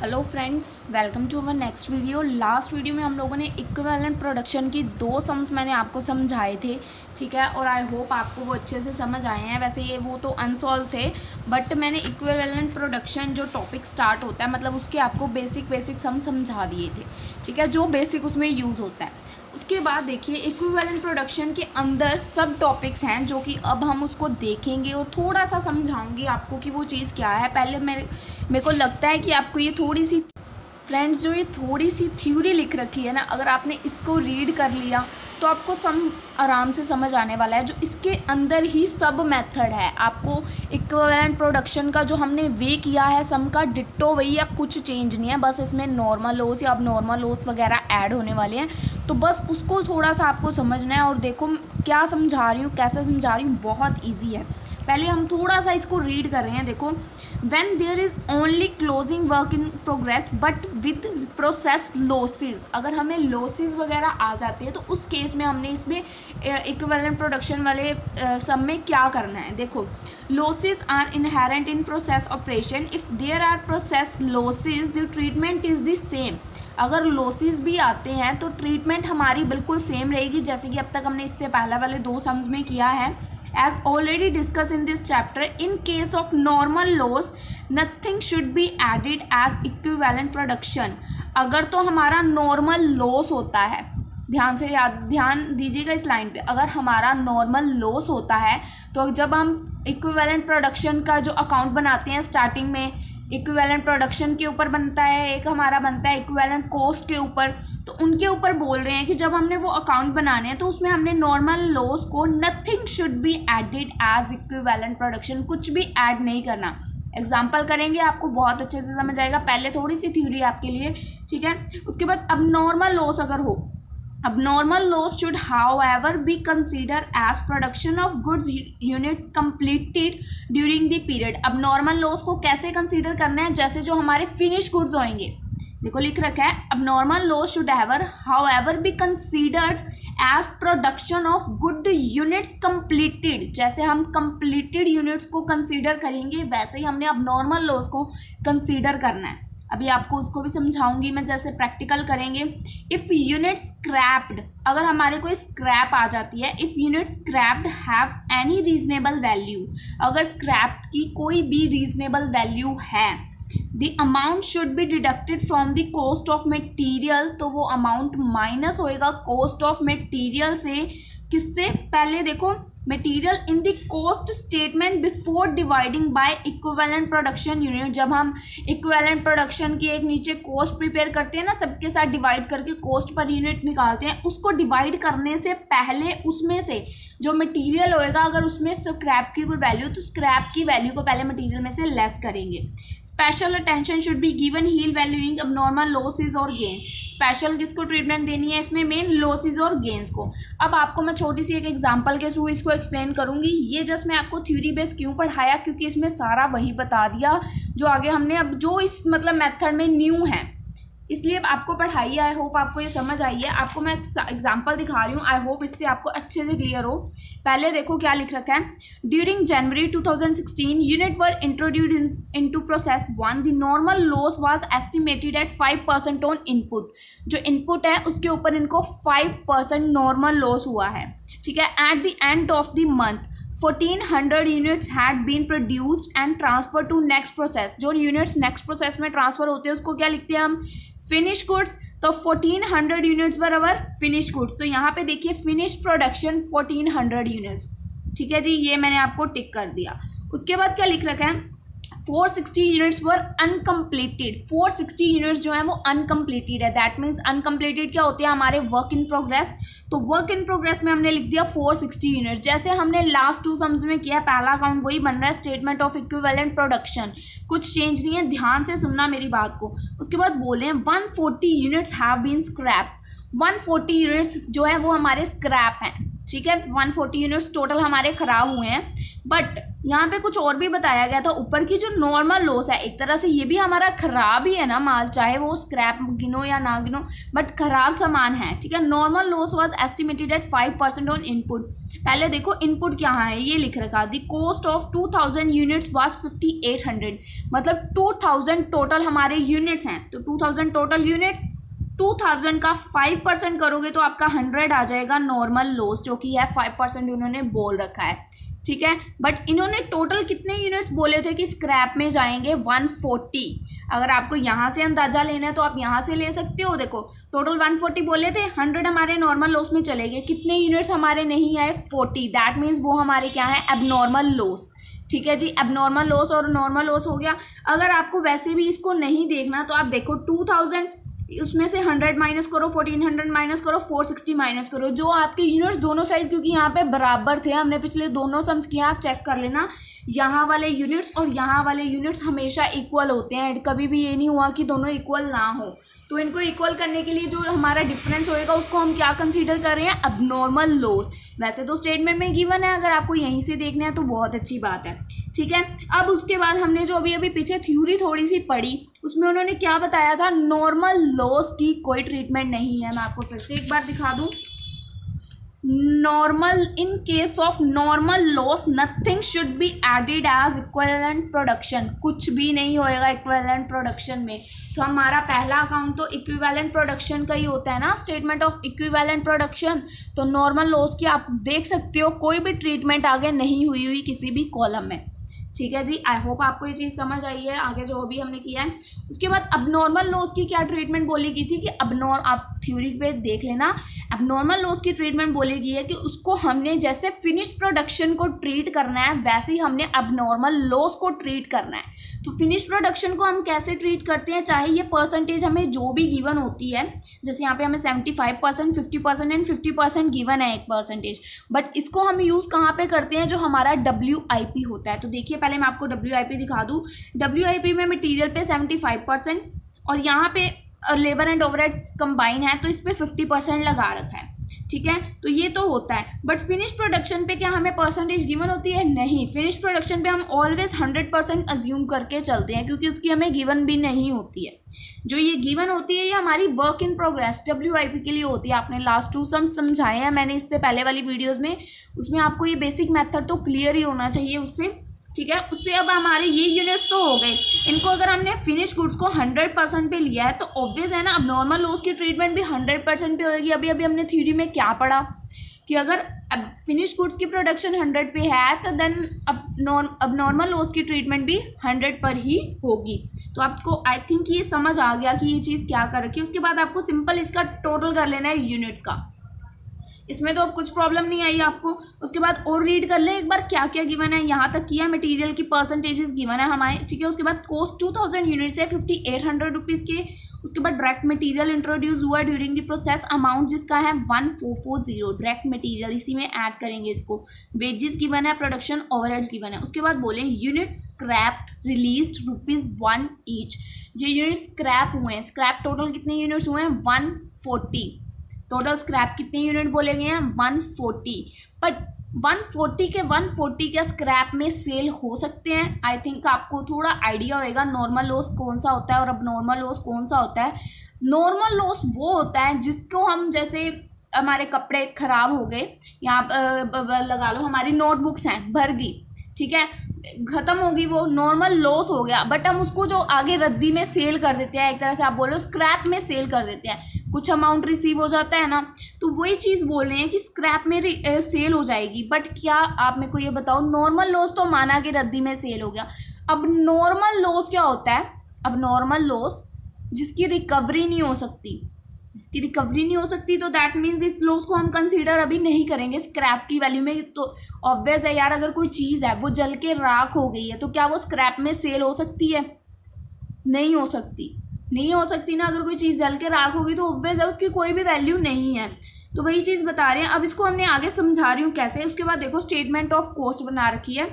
Hello friends, welcome to our next video. Last video में हम लोगों ने इक्विवेलेंट प्रोडक्शन की दो सम्स मैंने आपको समझाए थे, ठीक है। और आई होप आपको वो अच्छे से समझ आए हैं। वैसे ये वो तो अनसॉल्व थे, बट मैंने इक्विवेलेंट प्रोडक्शन जो टॉपिक स्टार्ट होता है मतलब उसके आपको बेसिक सम समझा दिए थे, ठीक है, जो बेसिक उसमें यूज़ होता है। उसके बाद देखिए इक्विवेलेंट प्रोडक्शन के अंदर सब टॉपिक्स हैं जो कि अब हम उसको देखेंगे और थोड़ा सा समझाऊंगी आपको कि वो चीज़ क्या है। पहले मेरे को लगता है कि आपको ये थोड़ी सी फ्रेंड्स जो ये थोड़ी सी थ्योरी लिख रखी है ना, अगर आपने इसको रीड कर लिया तो आपको सम आराम से समझ आने वाला है। जो इसके अंदर ही सब मेथड है, आपको इक्विवेलेंट प्रोडक्शन का जो हमने वे किया है सम का डिट्टो वही है, कुछ चेंज नहीं है। बस इसमें नॉर्मल लॉस या अब नॉर्मल लॉस वगैरह ऐड होने वाले हैं, तो बस उसको थोड़ा सा आपको समझना है। और देखो क्या समझा रही हूँ, कैसे समझा रही हूँ, बहुत ईजी है। पहले हम थोड़ा सा इसको रीड कर रहे हैं। देखो, when there is only closing work in progress but with process losses, अगर हमें losses वगैरह आ जाते हैं तो उस केस में हमने इसमें इक्विवेलेंट प्रोडक्शन वाले सब में क्या करना है। देखो, losses are inherent in process operation. If there are process losses, the treatment is the same. अगर लॉसेस भी आते हैं तो ट्रीटमेंट हमारी बिल्कुल सेम रहेगी, जैसे कि अब तक हमने इससे पहले वाले दो सम्स में किया है। As already discussed in this chapter, in case of normal loss, nothing should be added as equivalent production. अगर तो हमारा नॉर्मल लॉस होता है, ध्यान दीजिएगा इस लाइन पे, अगर हमारा नॉर्मल लॉस होता है तो जब हम इक्विवेलेंट प्रोडक्शन का जो अकाउंट बनाते हैं स्टार्टिंग में, इक्विवेलेंट प्रोडक्शन के ऊपर बनता है, एक हमारा बनता है इक्विवेलेंट कॉस्ट के ऊपर, तो उनके ऊपर बोल रहे हैं कि जब हमने वो अकाउंट बनाने हैं तो उसमें हमने नॉर्मल लॉस को nothing should be added as equivalent production, कुछ भी ऐड नहीं करना। एग्जाम्पल करेंगे आपको बहुत अच्छे से समझ आएगा। पहले थोड़ी सी थ्योरी आपके लिए, ठीक है। उसके बाद अब नॉर्मल लॉस अगर हो, abnormal loss should however be considered as production of goods units completed during the period. abnormal loss को कैसे कंसीडर करना है, जैसे जो हमारे फिनिश गुड्स होंगे, देखो लिख रखा है abnormal loss should however be considered as production of good units completed. जैसे हम completed units को कंसीडर करेंगे वैसे ही हमने abnormal loss को कंसीडर करना है। अभी आपको उसको भी समझाऊंगी मैं, जैसे प्रैक्टिकल करेंगे। इफ़ यूनिट स्क्रैप्ड, अगर हमारे कोई स्क्रैप आ जाती है, if unit scraped have any reasonable value, अगर स्क्रैप की कोई भी रीजनेबल वैल्यू है, the amount should be deducted from the cost of material, तो वो अमाउंट माइनस होएगा कॉस्ट ऑफ मटेरियल से। किससे? पहले देखो, material in the cost statement before dividing by equivalent production unit. जब हम इक्विवेलेंट प्रोडक्शन की एक नीचे कॉस्ट प्रिपेयर करते हैं ना, सबके साथ डिवाइड करके कॉस्ट पर यूनिट निकालते हैं, उसको डिवाइड करने से पहले उसमें से जो मटेरियल होएगा, अगर उसमें स्क्रैप की कोई वैल्यू, तो स्क्रैप की वैल्यू को पहले मटेरियल में से लेस करेंगे। Special attention should be given while valuing abnormal losses और गेन। स्पेशल किसको ट्रीटमेंट देनी है इसमें? मेन लॉसेज और गेन्स को। अब आपको मैं छोटी सी एक एग्जांपल के थ्रू इसको एक्सप्लेन करूंगी। ये जस्ट मैं आपको थ्योरी बेस क्यों पढ़ाया, क्योंकि इसमें सारा वही बता दिया जो आगे हमने अब जो इस मतलब मेथड में न्यू है, इसलिए आपको पढ़ाई। आई होप आपको ये समझ आई है। आपको मैं एग्जांपल दिखा रही हूँ, आई होप इससे आपको अच्छे से क्लियर हो। पहले देखो क्या लिख रखा है। During January 2016 unit were introduced into process 1, the normal loss was estimated at 5% on input. जो इनपुट है उसके ऊपर इनको 5% नॉर्मल लॉस हुआ है, ठीक है। At the end of the month 1400 units had been produced and transfer to next process. जो यूनिट्स नेक्स्ट प्रोसेस में ट्रांसफर होते हैं उसको क्या लिखते हैं हम? Finish goods. तो 1400 units were our finish goods. तो यहाँ पे देखिए फिनिश प्रोडक्शन 1400 यूनिट्स, ठीक है जी, ये मैंने आपको टिक कर दिया। उसके बाद क्या लिख रखा है? 460 यूनिट्स वर अनकम्प्लीटेड। 460 यूनिट्स जो है वो अनकम्प्लीटेड है। दैट मीन्स अनकम्प्लीटेड क्या होते हैं? हमारे वर्क इन प्रोग्रेस। तो वर्क इन प्रोग्रेस में हमने लिख दिया 460 यूनिट्स, जैसे हमने लास्ट टू सम्स में किया। पहला अकाउंट वही बन रहा है, स्टेटमेंट ऑफ इक्विवेलेंट प्रोडक्शन, कुछ चेंज नहीं है, ध्यान से सुनना मेरी बात को। उसके बाद बोले 140 units have been scrap. 140 units जो है वो हमारे स्क्रैप हैं, ठीक है। 140 यूनिट्स टोटल हमारे खराब हुए हैं। बट यहाँ पे कुछ और भी बताया गया था। ऊपर की जो नॉर्मल लॉस है, एक तरह से ये भी हमारा खराब ही है ना माल, चाहे वो स्क्रैप गिनो या ना गिनो, बट खराब सामान है, ठीक है। Normal loss was estimated at 5% on input. पहले देखो इनपुट क्या है, ये लिख रखा the cost of 2000 units was 5800, मतलब 2000 टोटल हमारे यूनिट्स हैं, तो 2000 टोटल यूनिट्स, 2000 का 5% करोगे तो आपका 100 आ जाएगा नॉर्मल लॉस, जो कि है 5% उन्होंने बोल रखा है, ठीक है। बट इन्होंने टोटल कितने यूनिट्स बोले थे कि स्क्रैप में जाएंगे 140। अगर आपको यहाँ से अंदाजा लेना है तो आप यहाँ से ले सकते हो, देखो टोटल 140 बोले थे, 100 हमारे नॉर्मल लॉस में चले गए, कितने यूनिट्स हमारे नहीं आए, 40, दैट मीन्स वो हमारे क्या है, एबनॉर्मल लॉस, ठीक है जी। एबनॉर्मल लॉस और नॉर्मल लॉस हो गया। अगर आपको वैसे भी इसको नहीं देखना तो आप देखो 2000 उसमें से 100 माइनस करो, 1400 माइनस करो, 460 माइनस करो, जो आपके यूनिट्स दोनों साइड, क्योंकि यहाँ पे बराबर थे, हमने पिछले दोनों सम्स किया, आप चेक कर लेना, यहाँ वाले यूनिट्स और यहाँ वाले यूनिट्स हमेशा इक्वल होते हैं, कभी भी ये नहीं हुआ कि दोनों इक्वल ना हो। तो इनको इक्वल करने के लिए जो हमारा डिफरेंस होएगा उसको हम क्या कंसीडर कर रहे हैं, अबनॉर्मल लॉस। वैसे तो स्टेटमेंट में गिवन है, अगर आपको यहीं से देखना है तो बहुत अच्छी बात है, ठीक है। अब उसके बाद हमने जो अभी पीछे थ्योरी थोड़ी सी पढ़ी, उसमें उन्होंने क्या बताया था, नॉर्मल लॉस की कोई ट्रीटमेंट नहीं है। मैं आपको फिर से एक बार दिखा दूं, normal, in case of normal loss nothing should be added as equivalent production, कुछ भी नहीं होएगा इक्विवेलेंट प्रोडक्शन में। तो हमारा पहला अकाउंट तो इक्विवेलेंट प्रोडक्शन का ही होता है ना, स्टेटमेंट ऑफ इक्विवेलेंट प्रोडक्शन। तो नॉर्मल लॉस की आप देख सकते हो कोई भी ट्रीटमेंट आगे नहीं हुई किसी भी कॉलम में, ठीक है जी। आई होप आपको ये चीज़ समझ आई है, आगे जो भी हमने किया है। उसके बाद अबनॉर्मल लॉस की क्या ट्रीटमेंट बोली गई थी कि आप थ्योरी पे देख लेना, अबनॉर्मल लॉस की ट्रीटमेंट बोली गई है कि उसको हमने जैसे फिनिश प्रोडक्शन को ट्रीट करना है वैसे ही हमने अबनॉर्मल लॉस को ट्रीट करना है। तो फिनिश प्रोडक्शन को हम कैसे ट्रीट करते हैं, चाहे ये परसेंटेज हमें जो भी गिवन होती है, जैसे यहाँ पे हमें 75%, 50% एंड 50% गिवन है एक परसेंटेज, बट इसको हम यूज़ कहाँ पे करते हैं, जो हमारा WIP होता है। तो देखिए पहले मैं आपको WIP दिखा दूँ, WIP में मटीरियल पे 75% और यहाँ पे लेबर एंड ओवरहेड्स कंबाइन है तो इस पर 50% लगा रखा है, ठीक है। तो ये तो होता है, बट फिनिश प्रोडक्शन पे क्या हमें परसेंटेज गिवन होती है, नहीं। फिनिश प्रोडक्शन पे हम ऑलवेज 100% अज्यूम करके चलते हैं, क्योंकि उसकी हमें गिवन भी नहीं होती है। जो ये गिवन होती है ये हमारी वर्क इन प्रोग्रेस WIP के लिए होती है। आपने लास्ट 2 सम समझाए हैं मैंने इससे पहले वाली वीडियोज़ में, उसमें आपको ये बेसिक मेथड तो क्लियर ही होना चाहिए उससे, ठीक है। उससे अब हमारे ये यूनिट्स तो हो गए, इनको अगर हमने फिनिश गुड्स को 100% पे लिया है तो ऑब्वियस है ना, अब नॉर्मल लॉस की ट्रीटमेंट भी 100% पे होगी। अभी हमने थ्योरी में क्या पढ़ा कि अगर अब फिनिश गुड्स की प्रोडक्शन 100 पे है तो देन अब नॉर्मल लॉस की ट्रीटमेंट भी 100 पर ही होगी। तो आपको आई थिंक ये समझ आ गया कि ये चीज़ क्या कर रखी है। उसके बाद आपको सिंपल इसका टोटल कर लेना है यूनिट्स का, इसमें तो अब कुछ प्रॉब्लम नहीं आई आपको। उसके बाद और रीड कर लें एक बार क्या क्या गिवन है, यहाँ तक किया, मटेरियल की परसेंटेजेस गिवन है हमारे, ठीक है। उसके बाद कॉस्ट 2000 यूनिट्स है 5800 रुपीज़ के। उसके बाद डायरेक्ट मटेरियल इंट्रोड्यूस हुआ ड्यूरिंग द प्रोसेस, अमाउंट जिसका है 1440, डायरेक्ट मटेरियल इसी में ऐड करेंगे इसको। वेजेस गिवन है, प्रोडक्शन ओवरहेड्स गिवन है। उसके बाद बोले यूनिट स्क्रैप रिलीज्ड ₹1 ईच, ये यूनिट स्क्रैप हुए हैं, स्क्रैप टोटल कितने यूनिट्स हुए हैं 140, टोटल स्क्रैप कितने यूनिट बोले गए हैं 140, पर 140 के 140 क्या स्क्रैप में सेल हो सकते हैं। आई थिंक आपको थोड़ा आइडिया होएगा नॉर्मल लॉस कौन सा होता है और अब नॉर्मल लॉस कौन सा होता है। नॉर्मल लॉस वो होता है जिसको हम, जैसे हमारे कपड़े खराब हो गए, यहाँ लगा लो हमारी नोटबुक्स हैं भर गई, ठीक है, ख़त्म होगी, वो नॉर्मल लॉस हो गया। बट हम उसको जो आगे रद्दी में सेल कर देते हैं, एक तरह से आप बोलो स्क्रैप में सेल कर देते हैं, कुछ अमाउंट रिसीव हो जाता है ना, तो वही चीज़ बोल रहे हैं कि स्क्रैप में सेल हो जाएगी। बट क्या आप मेरे को ये बताओ, नॉर्मल लॉस तो माना कि रद्दी में सेल हो गया, अब नॉर्मल लॉस क्या होता है, अब नॉर्मल लॉस जिसकी रिकवरी नहीं हो सकती, जिसकी रिकवरी नहीं हो सकती, तो दैट मीन्स इस लॉस को हम कंसीडर अभी नहीं करेंगे स्क्रैप की वैल्यू में। तो ऑब्वियस है यार, अगर कोई चीज़ है वो जल के राख हो गई है तो क्या वो स्क्रैप में सेल हो सकती है, नहीं हो सकती, नहीं हो सकती ना। अगर कोई चीज़ जल के राख होगी तो ऑब्वियस है उसकी कोई भी वैल्यू नहीं है। तो वही चीज़ बता रहे हैं, अब इसको हमने आगे समझा रही हूँ कैसे। उसके बाद देखो स्टेटमेंट ऑफ कॉस्ट बना रखी है,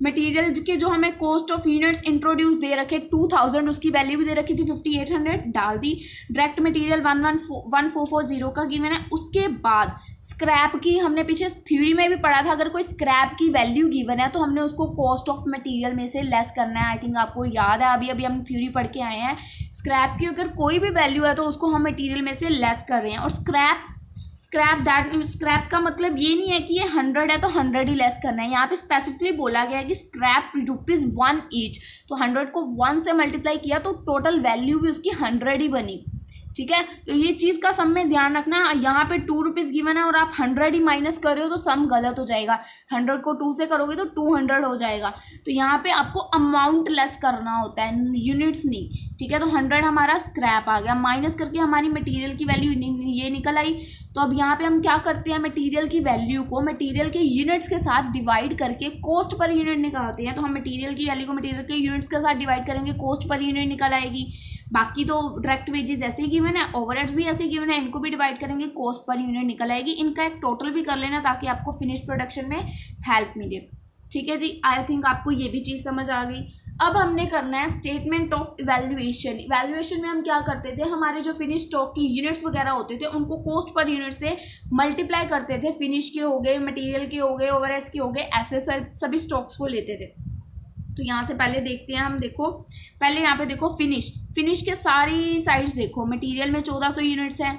मटेरियल के जो हमें कॉस्ट ऑफ यूनिट्स इंट्रोड्यूस दे रखे 2000, उसकी वैल्यू भी दे रखी थी 5800, डाल दी। डायरेक्ट मटेरियल 1440 का गिवन है। उसके बाद स्क्रैप की हमने पीछे थ्योरी में भी पढ़ा था, अगर कोई स्क्रैप की वैल्यू गिवन है तो हमने उसको कॉस्ट ऑफ मटेरियल में से लेस करना है। आई थिंक आपको याद है, अभी हम थ्योरी पढ़ के आए हैं, स्क्रैप की अगर कोई भी वैल्यू है तो उसको हम मटेरियल में से लेस कर रहे हैं। और स्क्रैप स्क्रैप का मतलब ये नहीं है कि ये 100 है तो 100 ही लेस करना है। यहाँ पे स्पेसिफिकली बोला गया है कि स्क्रैप ₹1 ईच, तो 100 को 1 से मल्टीप्लाई किया तो टोटल वैल्यू भी उसकी 100 ही बनी। ठीक है, तो ये चीज़ का सम में ध्यान रखना। यहाँ पे ₹2 गिवन है और आप 100 ही माइनस कर रहे हो तो सम गलत हो जाएगा। 100 को 2 से करोगे तो 200 हो जाएगा। तो यहाँ पे आपको अमाउंट लेस करना होता है, यूनिट्स नहीं। ठीक है, तो 100 हमारा स्क्रैप आ गया, माइनस करके हमारी मटेरियल की वैल्यू ये निकल आई। तो अब यहाँ पे हम क्या करते हैं, मटेरियल की वैल्यू को मटेरियल के यूनिट्स के साथ डिवाइड करके कॉस्ट पर यूनिट निकालते हैं। तो हम मटेरियल की वैल्यू को मटेरियल के यूनिट्स के साथ डिवाइड करेंगे, कॉस्ट पर यूनिट निकल आएगी। बाकी तो डायरेक्ट वेजेस ऐसे ही गिवन है, ओवरहेड्स भी ऐसे ही गिवन है, इनको भी डिवाइड करेंगे, कॉस्ट पर यूनिट निकल आएगी। इनका एक टोटल भी कर लेना ताकि आपको फिनिश प्रोडक्शन में हेल्प मिले। ठीक है जी, आई थिंक आपको ये भी चीज़ समझ आ गई। अब हमने करना है स्टेटमेंट ऑफ इवैल्यूएशन। इवैल्यूएशन में हम क्या करते थे, हमारे जो फिनिश स्टॉक की यूनिट्स वगैरह होते थे उनको कॉस्ट पर यूनिट से मल्टीप्लाई करते थे। फिनिश के हो गए, मटेरियल के हो गए, ओवरहेड्स के हो गए, ऐसे सभी स्टॉक्स को लेते थे। तो यहाँ से पहले देखते हैं हम, देखो पहले यहाँ पे देखो फिनिश के सारी साइड्स देखो। मटेरियल में 1400 यूनिट्स हैं,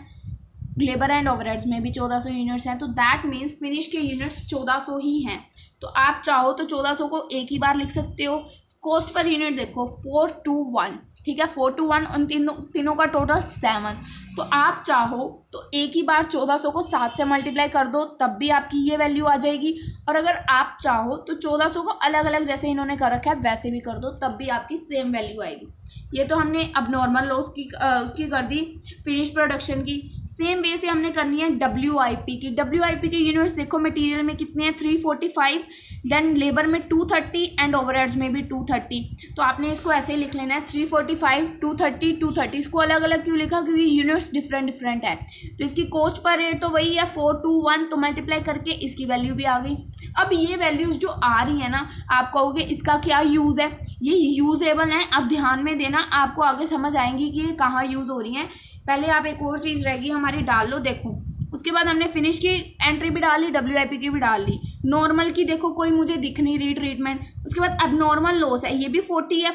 लेबर एंड ओवरहेड्स में भी 1400 यूनिट्स हैं, तो दैट मीन्स फिनिश के यूनिट्स 1400 ही हैं। तो आप चाहो तो 1400 को एक ही बार लिख सकते हो। कॉस्ट पर यूनिट देखो 421, ठीक है, 421, उन तीनों का टोटल 7। तो आप चाहो तो एक ही बार 1400 को 7 से मल्टीप्लाई कर दो, तब भी आपकी ये वैल्यू आ जाएगी। और अगर आप चाहो तो 1400 को अलग अलग जैसे इन्होंने कर रखा है वैसे भी कर दो, तब भी आपकी सेम वैल्यू आएगी। ये तो हमने अब नॉर्मल लॉस की उसकी कर दी, फिनिश प्रोडक्शन की। सेम वे से हमने करनी है WIP की। WIP के यूनिट्स देखो, मटेरियल में कितने हैं 345, देन लेबर में 230 एंड ओवरहेड्स में भी 230। तो आपने इसको ऐसे ही लिख लेना है 345, 230, 230। इसको अलग अलग क्यों लिखा, क्योंकि यूनिट्स डिफरेंट है। तो इसकी कॉस्ट पर रेट तो वही है 421, तो मल्टीप्लाई करके इसकी वैल्यू भी आ गई। अब ये वैल्यूज़ जो आ रही है ना, आप कहोगे इसका क्या यूज़ है, ये यूजेबल है। अब ध्यान में देना, आपको आगे समझ आएंगी कि ये कहाँ यूज़ हो रही हैं। पहले आप एक और चीज़ रहेगी हमारी, डाल लो देखो। उसके बाद हमने फिनिश की एंट्री भी डाल ली, WIP की भी डाल ली। नॉर्मल की देखो कोई मुझे दिख नहीं रही ट्रीटमेंट। उसके बाद अब नॉर्मल लॉस है, ये भी 40 है,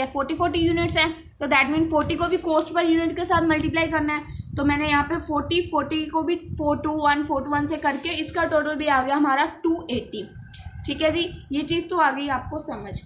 40 यूनिट्स है। तो दैट मीन 40 को भी कॉस्ट पर यूनिट के साथ मल्टीप्लाई करना है। तो मैंने यहाँ पे 40 को भी 421 से करके इसका टोटल भी आ गया हमारा 280। ठीक है जी, ये चीज़ तो आ गई आपको समझ।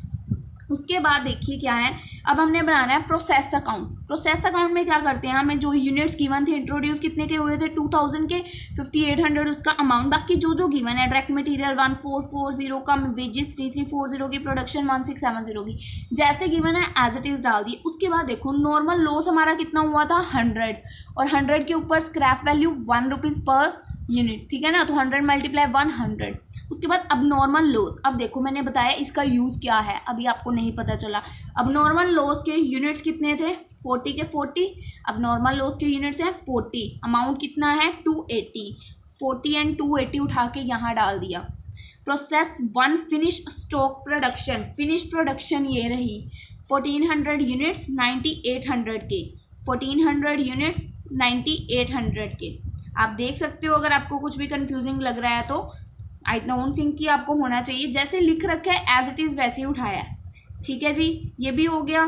उसके बाद देखिए क्या है, अब हमने बनाना है प्रोसेस अकाउंट। प्रोसेस अकाउंट में क्या करते हैं, हमें जो यूनिट्स गिवन थे इंट्रोड्यूस कितने के हुए थे 2000 के, 5800 उसका अमाउंट। बाकी जो गिवन है, डायरेक्ट मटेरियल 1440 का, वेजेस 3340 की, प्रोडक्शन 1670 की, जैसे गिवन है एज इट इज़ डाल दी। उसके बाद देखो नॉर्मल लॉस हमारा कितना हुआ था 100, और 100 के ऊपर स्क्रैप वैल्यू ₹1 पर यूनिट। ठीक है ना, तो 100 मल्टीप्लाई 100। उसके बाद अब नॉर्मल लॉस, अब देखो मैंने बताया इसका यूज़ क्या है, अभी आपको नहीं पता चला। अब नॉर्मल लॉस के यूनिट्स कितने थे 40 के 40, अब नॉर्मल लॉस के यूनिट्स हैं 40, अमाउंट कितना है 280, 40 एंड 280 उठा के यहाँ डाल दिया। Process 1 finish stock production, finish production ये रही 1400 यूनिट्स 9800 के, 1400 यूनिट्स 9800 के। आप देख सकते हो, अगर आपको कुछ भी कंफ्यूजिंग लग रहा है तो आई डोंट थिंक कि आपको होना चाहिए, जैसे लिख रखा है एज इट इज़ वैसे ही उठाया है। ठीक है जी, ये भी हो गया।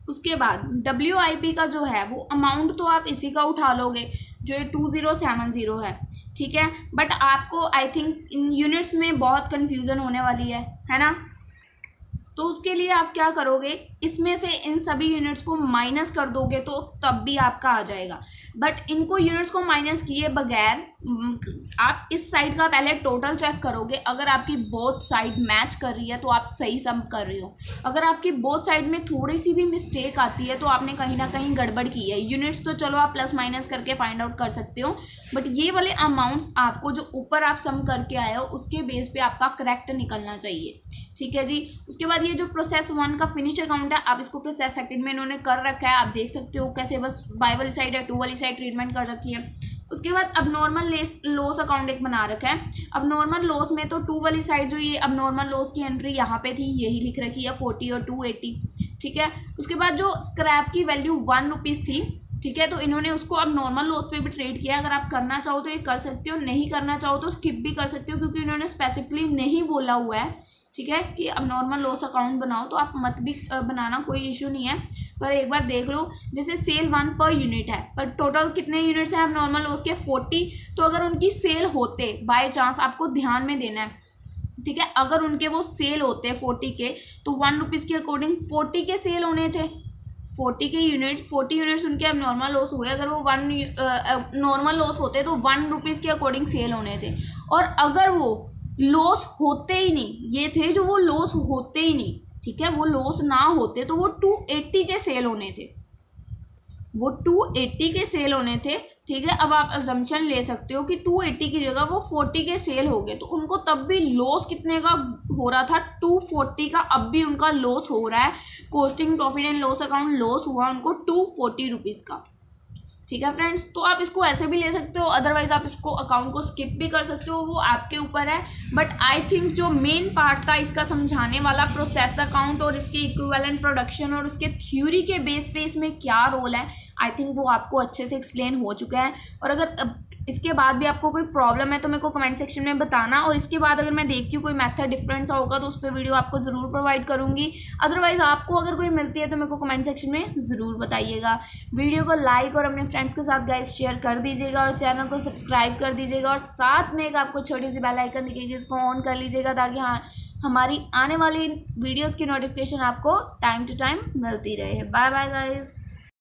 उसके बाद WIP का जो है वो अमाउंट तो आप इसी का उठा लोगे जो ये 2070 है। ठीक है, बट आपको आई थिंक इन यूनिट्स में बहुत कन्फ्यूज़न होने वाली है ना। तो उसके लिए आप क्या करोगे, इसमें से इन सभी यूनिट्स को माइनस कर दोगे तो तब भी आपका आ जाएगा। बट इनको यूनिट्स को माइनस किए बगैर आप इस साइड का पहले टोटल चेक करोगे। अगर आपकी बोथ साइड मैच कर रही है तो आप सही सम कर रहे हो। अगर आपकी बोथ साइड में थोड़ी सी भी मिस्टेक आती है तो आपने कहीं ना कहीं गड़बड़ की है। यूनिट्स तो चलो आप प्लस माइनस करके फाइंड आउट कर सकते हो, बट ये वाले अमाउंट्स आपको जो ऊपर आप सम करके आए हो उसके बेस पे आपका करेक्ट निकलना चाहिए। ठीक है जी। उसके बाद ये जो प्रोसेस 1 का फिनिश अकाउंट है, आप इसको प्रोसेस सेकंड में इन्होंने कर रखा है। आप देख सकते हो कैसे बस बाय वाली साइड है 2 वाली साइड ट्रीटमेंट कर रखी है। उसके बाद अब नॉर्मल लॉस अकाउंट एक बना रखा है। अब नॉर्मल लॉस में तो 2 वाली साइड जो ये अब नॉर्मल लॉस की एंट्री यहाँ पे थी यही लिख रखी है 40 और 280। ठीक है। उसके बाद जो स्क्रैप की वैल्यू ₹1 थी, ठीक है, तो इन्होंने उसको अब नॉर्मल लॉस पे भी ट्रेड किया। अगर आप करना चाहो तो ये कर सकते हो, नहीं करना चाहो तो स्किप भी कर सकते हो, क्योंकि इन्होंने स्पेसिफिकली नहीं बोला हुआ है। ठीक है, कि अब नॉर्मल लॉस अकाउंट बनाओ, तो आप मत भी बनाना, कोई इशू नहीं है। पर एक बार देख लो, जैसे सेल 1 पर यूनिट है, पर टोटल कितने यूनिट्स हैं अब नॉर्मल लॉस के 40। तो अगर उनकी सेल होते बाय चांस, आपको ध्यान में देना है, ठीक है, अगर उनके वो सेल होते 40 के, तो 1 रुपीज़ के अकॉर्डिंग 40 के सेल होने थे, 40 यूनिट्स उनके अब नॉर्मल लॉस हुए। अगर वो 1 नॉर्मल लॉस होते तो 1 रुपीज़ के अकॉर्डिंग सेल होने थे। और अगर वो लॉस होते ही नहीं, ये थे जो वो लॉस होते ही नहीं, ठीक है, वो लॉस ना होते तो वो 280 के सेल होने थे, वो 280 के सेल होने थे, ठीक है। अब आप अजम्पशन ले सकते हो कि 280 की जगह वो 40 के सेल हो गए, तो उनको तब भी लॉस कितने का हो रहा था, 240 का। अब भी उनका लॉस हो रहा है, costing profit and loss account loss हुआ उनको 240 रुपीज़ का, ठीक है फ्रेंड्स। तो आप इसको ऐसे भी ले सकते हो, अदरवाइज आप इसको अकाउंट को स्किप भी कर सकते हो, वो आपके ऊपर है। बट आई थिंक जो मेन पार्ट था इसका समझाने वाला, प्रोसेस अकाउंट और इसके इक्विवेलेंट प्रोडक्शन और उसके थ्योरी के बेस पे इसमें क्या रोल है, आई थिंक वो आपको अच्छे से एक्सप्लेन हो चुका है। और अगर इसके बाद भी आपको कोई प्रॉब्लम है तो मेरे को कमेंट सेक्शन में बताना, और इसके बाद अगर मैं देखती हूँ कोई मेथड डिफरेंस होगा तो उस पर वीडियो आपको ज़रूर प्रोवाइड करूँगी। अदरवाइज आपको अगर कोई मिलती है तो मेरे को कमेंट सेक्शन में ज़रूर बताइएगा। वीडियो को लाइक और अपने फ्रेंड्स के साथ गाइस शेयर कर दीजिएगा, और चैनल को सब्सक्राइब कर दीजिएगा, और साथ में एक आपको छोटी सी बेल आइकन दिखेगी, इसको ऑन कर लीजिएगा, ताकि हाँ हमारी आने वाली वीडियोज़ की नोटिफिकेशन आपको टाइम टू टाइम मिलती रहे। Bye bye guys.